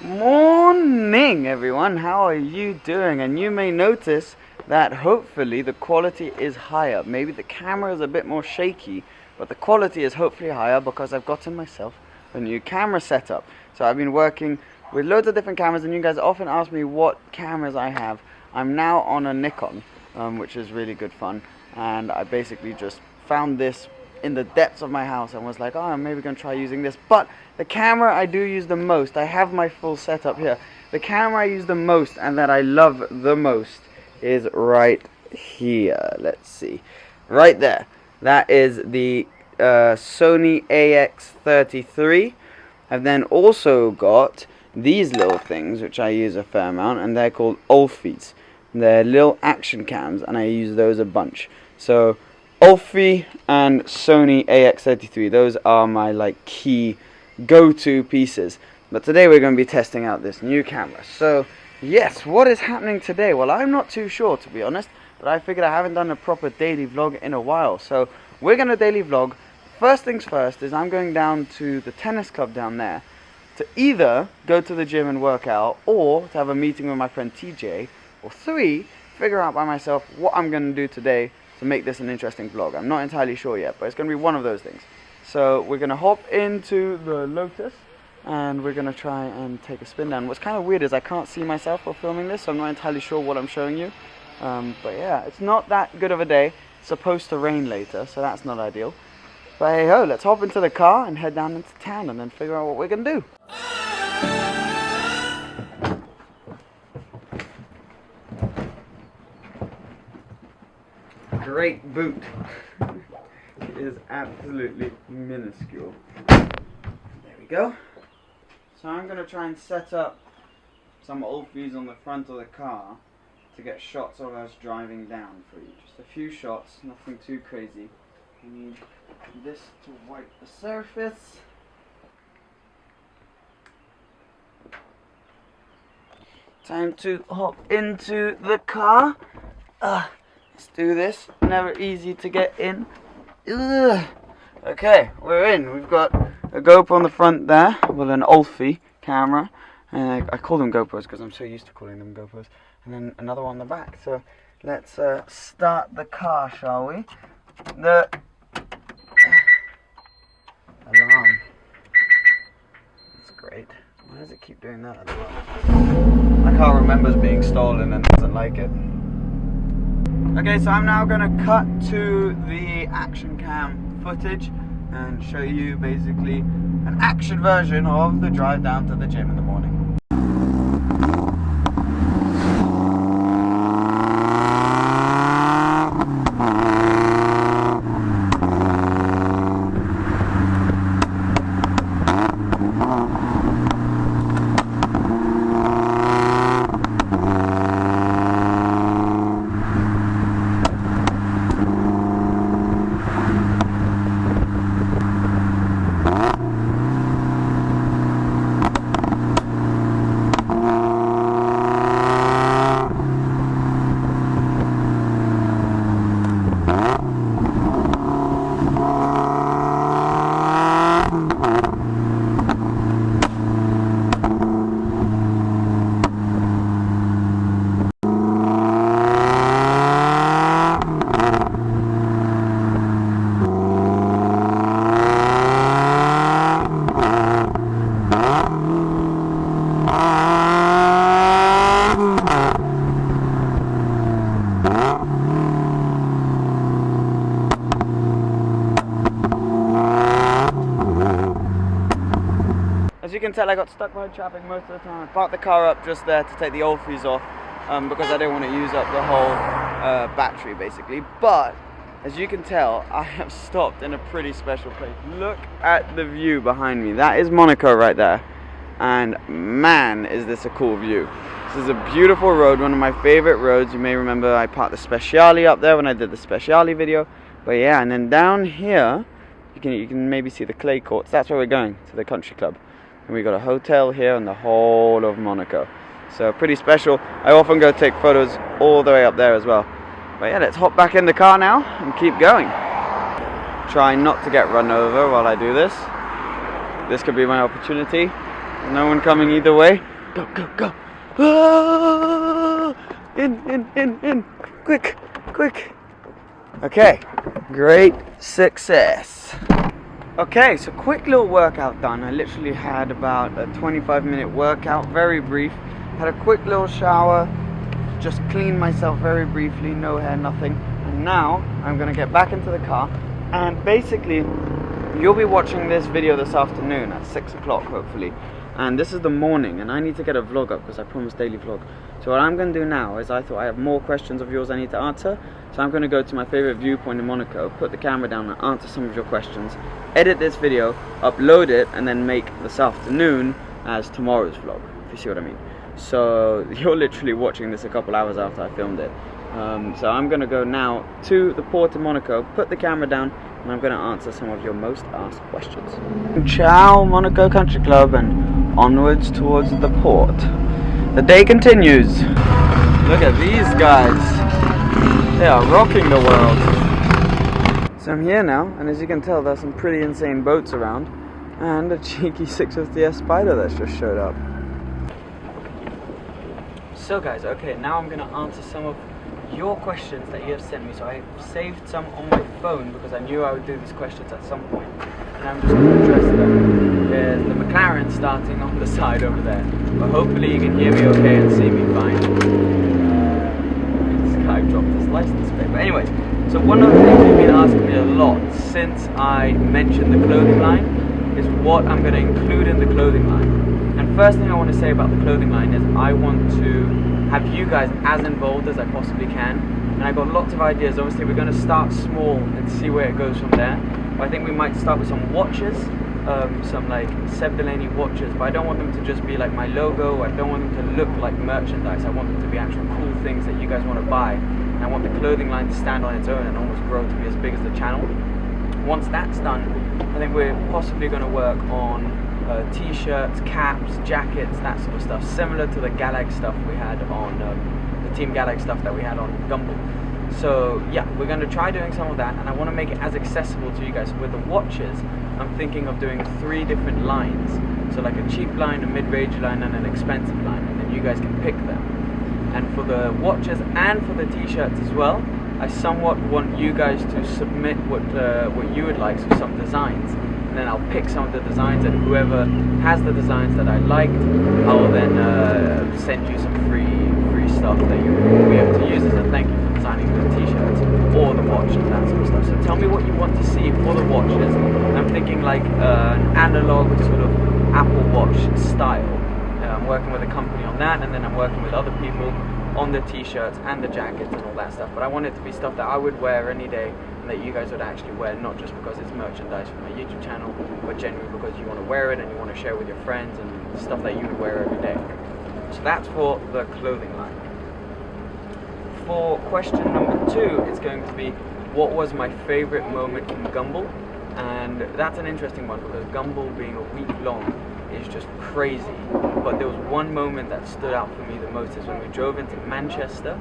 Morning everyone, how are you doing? And you may notice that hopefully the quality is higher. Maybe the camera is a bit more shaky, but the quality is hopefully higher because I've gotten myself a new camera setup. So I've been working with loads of different cameras, and you guys often ask me what cameras I have. I'm now on a Nikon, which is really good fun, and I basically just found this in the depths of my house and was like, oh, I'm maybe gonna try using this. But the camera I do use the most, I have my full setup here. The camera I use the most and that I love the most is right here. Let's see, right there. That is the Sony AX33. I've then also got these little things which I use a fair amount, and they're called Olfies. They're little action cams, and I use those a bunch. So Olfie and Sony AX33, those are my key go-to pieces. But today we're going to be testing out this new camera. So yes, what is happening today? Well, I'm not too sure, to be honest, but I figured I haven't done a proper daily vlog in a while, so we're going to daily vlog. First things first is I'm going down to the tennis club down there to either go to the gym and work out, or to have a meeting with my friend TJ, or 3, figure out by myself what I'm going to do today to make this an interesting vlog. I'm not entirely sure yet, but it's going to be one of those things. So we're going to hop into the Lotus and we're going to try and take a spin down. What's kind of weird is I can't see myself while filming this, so I'm not entirely sure what I'm showing you. But yeah, it's not that good of a day. It's supposed to rain later, so that's not ideal. But hey ho, let's hop into the car and head down into town and then figure out what we're going to do. Great boot. It is absolutely minuscule. There we go. So I'm going to try and set up some Olfies on the front of the car to get shots of us driving down for you. Just a few shots, nothing too crazy. We need this to wipe the surface. Time to hop into the car. Let's do this. Never easy to get in. Ugh. Okay, we're in. We've got a GoPro on the front there with an Olfie camera. And I call them GoPros because I'm so used to calling them GoPros. And then another one on the back. So let's start the car, shall we? The alarm. That's great. Why does it keep doing that? My car remembers being stolen and doesn't like it. Okay, so I'm now going to cut to the action cam footage and show you basically an action version of the drive down to the gym in the morning. As you can tell, I got stuck behind traffic most of the time. I parked the car up just there to take the Olfies off because I didn't want to use up the whole battery basically. But as you can tell, I have stopped in a pretty special place. Look at the view behind me. That is Monaco right there. And man, is this a cool view. This is a beautiful road, one of my favorite roads. You may remember I parked the Speciale up there when I did the Speciale video. But yeah, and then down here, you can maybe see the clay courts. That's where we're going, to the country club. And we got a hotel here in the whole of Monaco. So pretty special. I often go take photos all the way up there as well. But yeah, let's hop back in the car now and keep going. Try not to get run over while I do this. This could be my opportunity. No one coming either way. Go, go, go. Ah! In. Quick. Okay, great success. Okay, so quick little workout done. I literally had about a 25-minute workout, very brief. Had a quick little shower, just cleaned myself very briefly, no hair, nothing. And now I'm gonna get back into the car, and basically you'll be watching this video this afternoon at 6 o'clock hopefully. And this is the morning, and I need to get a vlog up because I promised daily vlog. So what I'm going to do now is I thought I have more questions of yours I need to answer. So I'm going to go to my favorite viewpoint in Monaco, put the camera down and answer some of your questions, edit this video, upload it, and then make this afternoon as tomorrow's vlog, if you see what I mean. So you're literally watching this a couple hours after I filmed it. So I'm going to go now to the port in Monaco, put the camera down, and I'm going to answer some of your most asked questions. Ciao, Monaco Country Club, and onwards towards the port. The day continues. Look at these guys. They are rocking the world. So I'm here now, and as you can tell, there's some pretty insane boats around, and a cheeky 650S Spider that's just showed up. So guys, okay, now I'm going to answer some of your questions that you have sent me. So I saved some on my phone because I knew I would do these questions at some point, and I'm just going to address them. There's the McLaren starting on the side over there, but hopefully you can hear me okay and see me fine. This guy dropped his license plate. But anyways, so one of the things you've been asking me a lot since I mentioned the clothing line is what I'm going to include in the clothing line. And first thing I want to say about the clothing line is I want to have you guys as involved as I possibly can, and I got lots of ideas. Obviously we're going to start small and see where it goes from there, but I think we might start with some watches, some like Seb Delanney watches, but I don't want them to just be like my logo. I don't want them to look like merchandise. I want them to be actual cool things that you guys want to buy, and I want the clothing line to stand on its own and almost grow to be as big as the channel. Once that's done, I think we're possibly going to work on t-shirts, caps, jackets, that sort of stuff, similar to the Galag stuff we had on the Team Galag stuff that we had on Gumball. So yeah, we're going to try doing some of that, and I want to make it as accessible to you guys. With the watches, I'm thinking of doing 3 different lines, so like a cheap line, a mid-range line, and an expensive line, and then you guys can pick them. And for the watches and for the t-shirts as well, I somewhat want you guys to submit what you would like, so some designs. And then I'll pick some of the designs, and whoever has the designs that I liked, I'll then send you some free stuff that you will be able to use as a thank you for designing the t-shirts or the watch and that sort of stuff. So tell me what you want to see for the watches. I'm thinking like an analog sort of Apple Watch style. I'm working with a company on that, and then I'm working with other people on the t-shirts and the jackets and all that stuff. But I want it to be stuff that I would wear any day, and that you guys would actually wear, not just because it's merchandise for my YouTube channel, but genuinely because you want to wear it and you want to share with your friends and stuff that you would wear every day. So that's for the clothing line. For question number 2, it's going to be what was my favorite moment in Gumball, and that's an interesting one because Gumball being a week long is just crazy. But there was one moment that stood out for me the most is when we drove into Manchester.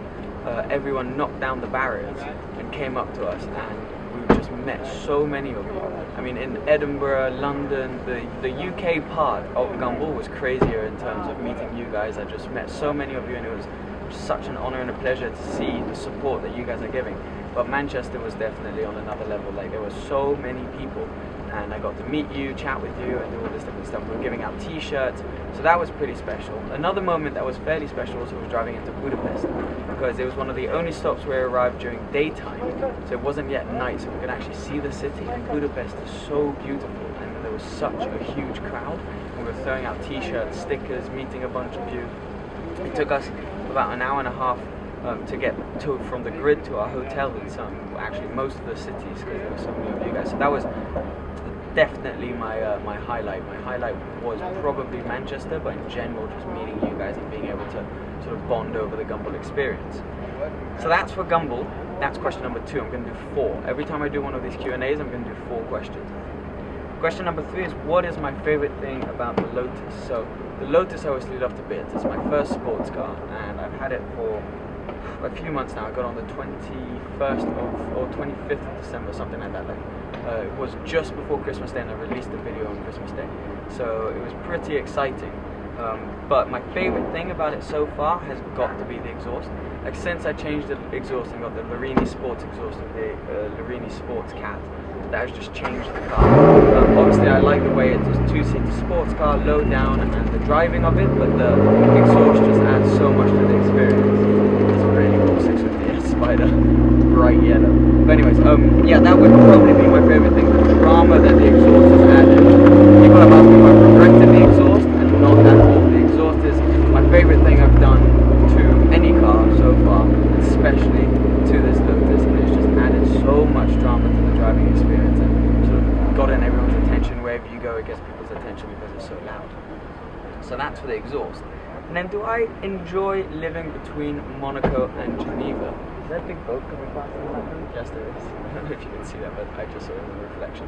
Everyone knocked down the barriers and came up to us, and we just met so many of you. I mean, in Edinburgh, London, the UK part of Gumball was crazier in terms of meeting you guys. I just met so many of you, and it was such an honor and a pleasure to see the support that you guys are giving. But Manchester was definitely on another level. Like, there were so many people, and I got to meet you, chat with you, and do all this different stuff. We were giving out t-shirts, so that was pretty special. Another moment that was fairly special also was driving into Budapest, because it was one of the only stops where we arrived during daytime, so it wasn't yet night, so we could actually see the city. And Budapest is so beautiful, and there was such a huge crowd. We were throwing out t-shirts, stickers, meeting a bunch of you. It took us about an hour and a half to get from the grid to our hotel in actually most of the cities, because there were so many of you guys. So that was definitely my highlight. My highlight was probably Manchester, but in general just meeting you guys and being able to sort of bond over the Gumball experience. So that's for Gumball. That's question number 2. I'm going to do 4. Every time I do one of these Q&As, I'm going to do 4 questions. Question number 3 is, what is my favorite thing about the Lotus? So the Lotus I obviously love to bits. It's my first sports car, and I've had it for a few months now. I got on the 21st or 25th of December, something like that. It was just before Christmas Day, and I released the video on Christmas Day, so it was pretty exciting. But my favorite thing about it so far has got to be the exhaust. Like since I changed the exhaust and got the Delanney Sports exhaust with the Delanney Sports Cat, that has just changed the car. Obviously I like the way it's a two-seater sports car, low down, and the driving of it, but the exhaust just adds so much to the experience. It's really cool, 650S Spider, bright yellow. But anyways, yeah, that would probably be my favorite thing, the drama that the exhaust has added. People have asked me if I've regretted the exhaust, and not at all. The exhaust is my favorite thing I've done to any car so far, especially to this Lotus, and it's just added so much drama to the driving experience and sort of gotten everyone's attention. Wherever you go, it gets people's attention because it's so loud. So that's for the exhaust. And then, do I enjoy living between Monaco and Geneva? Is that a big boat coming past in that room? Yes, there is. I don't know if you can see that, but I just saw it in the reflection.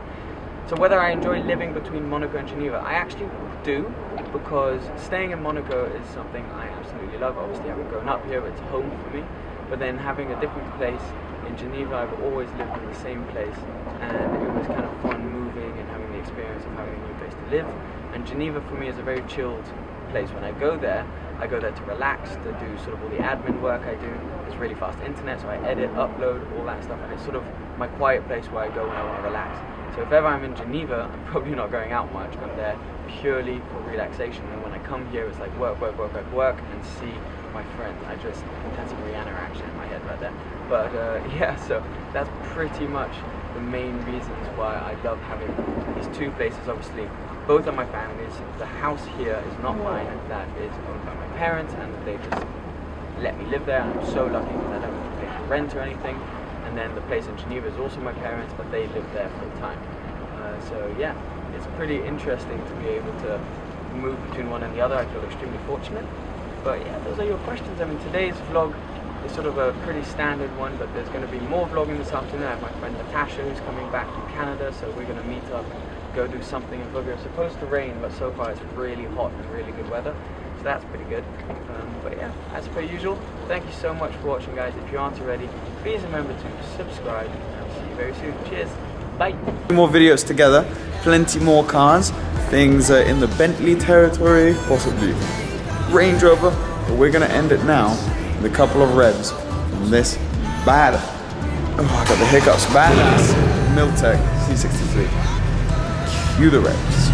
So whether I enjoy living between Monaco and Geneva, I actually do, because staying in Monaco is something I absolutely love. Obviously, having grown up here, it's home for me. But then having a different place in Geneva, I've always lived in the same place, and it was kind of fun moving and having the experience of having a new place to live. And Geneva for me is a very chilled place. When I go there to relax, to do sort of all the admin work I do. It's really fast internet, so I edit, upload, all that stuff, and it's sort of my quiet place where I go when I want to relax. So if ever I'm in Geneva, I'm probably not going out much. I'm there purely for relaxation, and when I come here, it's like work, and see my friends. That's some Rihanna action in my head right there. But yeah, so that's pretty much the main reasons why I love having these two places. Obviously, both are my families. The house here is not mine, that is owned by my parents, and they just let me live there. I'm so lucky because I don't have to pay for rent or anything. And then the place in Geneva is also my parents, but they live there full time. So yeah, it's pretty interesting to be able to move between one and the other. I feel extremely fortunate. But yeah, those are your questions. I mean, today's vlog is sort of a pretty standard one, but there's going to be more vlogging this afternoon. I have my friend Natasha who's coming back from Canada, so we're going to meet up, go do something in Booger. It's supposed to rain, but so far it's really hot and really good weather, so that's pretty good. But yeah, as per usual, thank you so much for watching, guys. If you aren't already, please remember to subscribe, and I'll see you very soon. Cheers, bye. More videos together, plenty more cars, things in the Bentley territory, possibly Range Rover, but we're gonna end it now with a couple of revs from this bad, oh I got the hiccups, badass Miltech C63. Cue the revs.